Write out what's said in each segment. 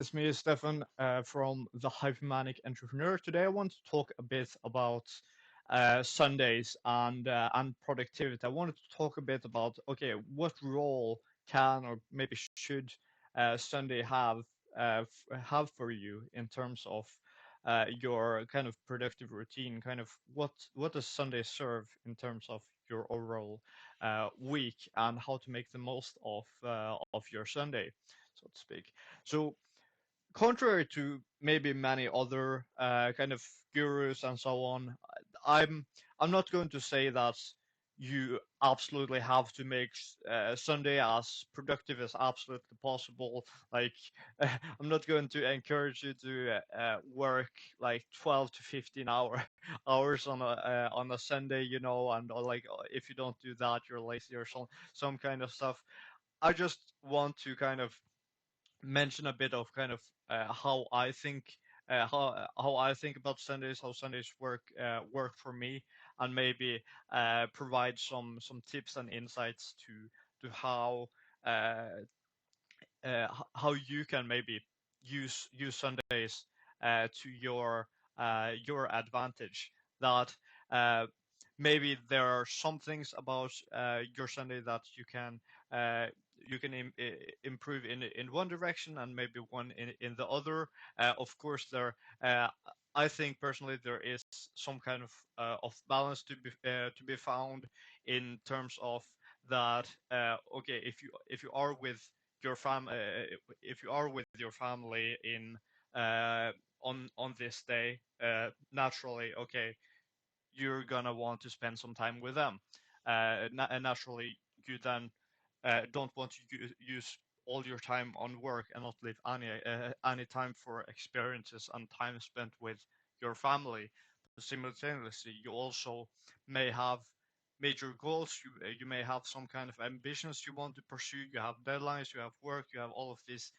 It's me, Stefan, from the Hypermanic Entrepreneur. Today, I want to talk a bit about Sundays and productivity. I wanted to talk a bit about what role can or maybe should Sunday have for you in terms of your kind of productive routine. Kind of what does Sunday serve in terms of your overall week, and how to make the most of your Sunday, so to speak. So contrary to maybe many other kind of gurus and so on, I'm I'm not going to say that you absolutely have to make Sunday as productive as absolutely possible. Like, I'm not going to encourage you to work like 12 to 15 hours on a Sunday, and like if you don't do that, you're lazy or some kind of stuff. I just want to kind of mention a bit of kind of how I think about Sundays, how Sundays work for me, and maybe provide some tips and insights to uh, how you can maybe use Sundays to your advantage. That uh, maybe there are some things about your Sunday that uh, you can improve in one direction and maybe one in the other. Of course, uh, I think personally there is some kind of balance to be found in terms of that. Okay, if you are with your if you are with your family in uh, on this day, naturally, okay, you're gonna want to spend some time with them. And naturally, you then don't want to use all your time on work and not leave any time for experiences and time spent with your family. But simultaneously, you also may have major goals. You may have some kind of ambitions you want to pursue. You have deadlines. You have work. You have all of these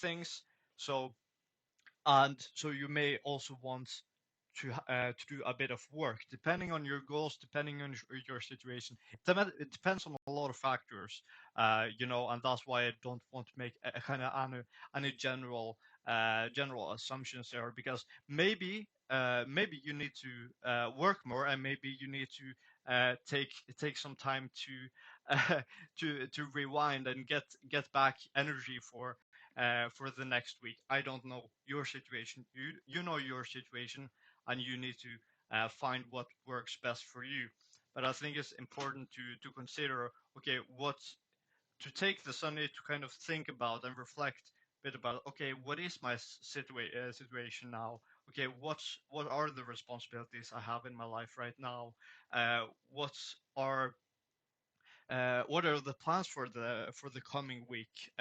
things. So so you may also want to do a bit of work, depending on your goals, depending on your situation. It depends on a lot of factors, and that's why I don't want to make a kind of any general assumptions there, because maybe you need to work more, and maybe you need to take some time uh, to rewind and get back energy for the next week. I don't know your situation. You know your situation, and you need to find what works best for you. But I think it's important to consider, okay, what to take the Sunday to kind of think about and reflect a bit about, okay, what is my situation now? Okay, what are the responsibilities I have in my life right now? What are what are the plans for the coming week,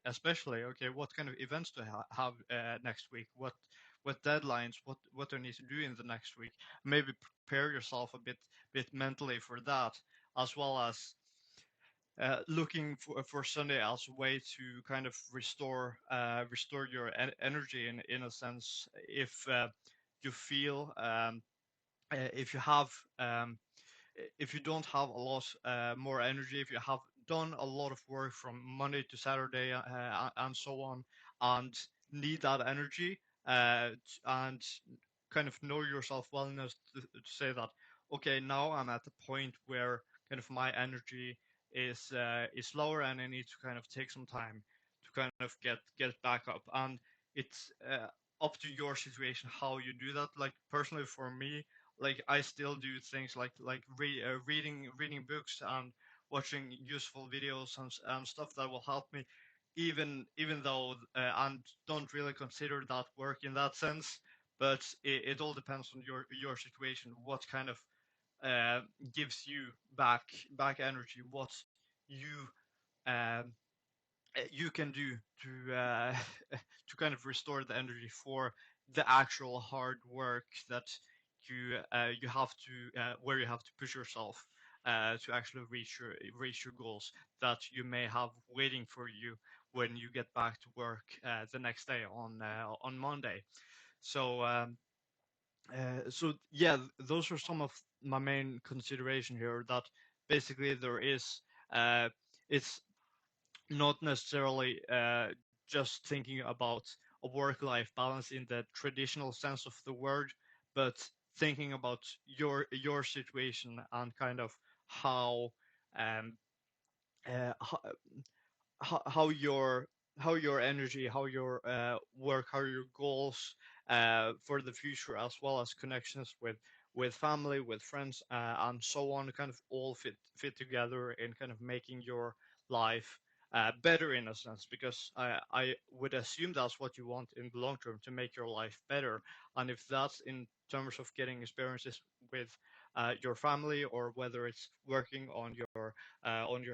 especially, okay, what kind of events do I have next week? What deadlines? What do I need to do in the next week? Maybe prepare yourself a bit mentally for that, as well as looking for Sunday as a way to kind of restore your energy in a sense. If you feel if you have if you don't have a lot more energy, if you have done a lot of work from Monday to Saturday, and so on, and need that energy, and kind of know yourself well enough to say that, okay, now I'm at the point where kind of my energy is lower, and I need to kind of take some time to kind of get back up. And it's up to your situation how you do that. Like, personally for me, like, I still do things like reading books and watching useful videos and stuff that will help me, even though and don't really consider that work in that sense. But it all depends on your situation, what kind of uh, gives you back energy, what you um, you can do to to kind of restore the energy for the actual hard work that you have to where you have to push yourself to actually reach your goals that you may have waiting for you when you get back to work the next day on Monday. So so yeah, those are some of my main consideration here. That basically there is it's not necessarily just thinking about a work-life balance in the traditional sense of the word, but thinking about your situation and kind of how um, how, how your energy, how your work, how your goals for the future, as well as connections with family, with friends, and so on, kind of all fit together in kind of making your life better in a sense. Because I would assume that's what you want in the long term, to make your life better. And if that's in terms of getting experiences with your family, or whether it's working on your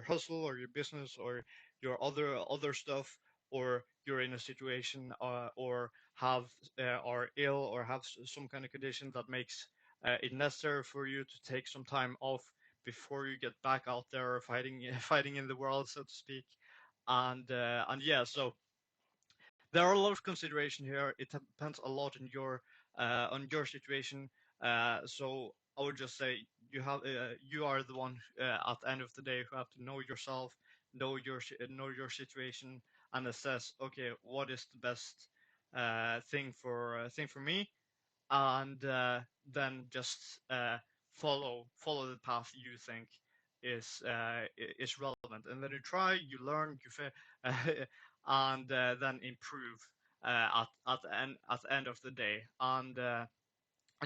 hustle or your business or your other stuff, or you're in a situation or have are ill or have some kind of condition that makes it necessary for you to take some time off before you get back out there fighting fighting in the world, so to speak. And yeah, so there are a lot of consideration here. It depends a lot on your situation. So I would just say you are the one at the end of the day who have to know yourself, know your situation, and assess, okay, what is the best thing for me, and then just follow the path you think is relevant, and then you try, you learn, and then improve at the end of the day. And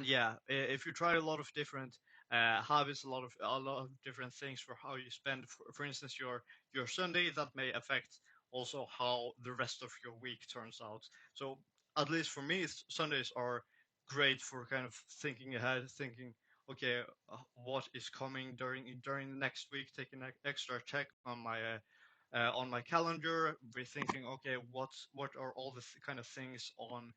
yeah, if you try a lot of different habits, a lot of different things for how you spend, for instance, your Sunday, that may affect also how the rest of your week turns out. So at least for me, Sundays are great for kind of thinking ahead, thinking, okay, what is coming during the next week, taking an extra check on my calendar, rethinking, okay, what are all the kind of things on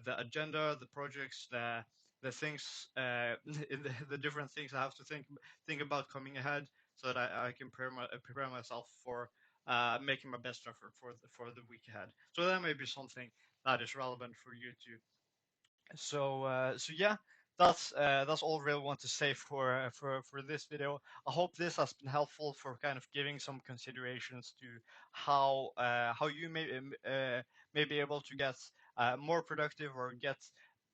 the agenda, the projects, the things, the different things I have to think about coming ahead, so that I can prepare myself for making my best effort for the week ahead. So that may be something that is relevant for you to. So yeah, that's all I really want to say for this video. I hope this has been helpful for kind of giving some considerations to how you may be able to get more productive, or get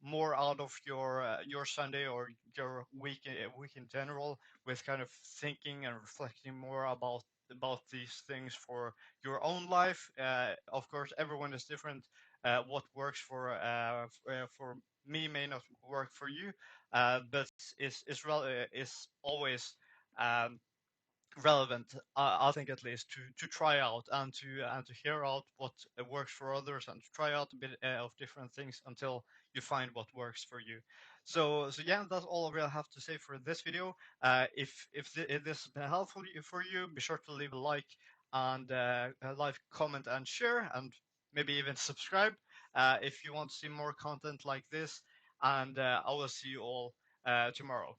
more out of your Sunday or your week in general, with kind of thinking and reflecting more about these things for your own life. Of course, everyone is different. What works for me may not work for you, but is always um, relevant, I think, at least to try out and to hear out what works for others, and to try out a bit of different things until you find what works for you. So yeah, that's all I really have to say for this video. If this has been helpful for you, be sure to leave a like, and like, comment, and share, and maybe even subscribe if you want to see more content like this. And I will see you all tomorrow.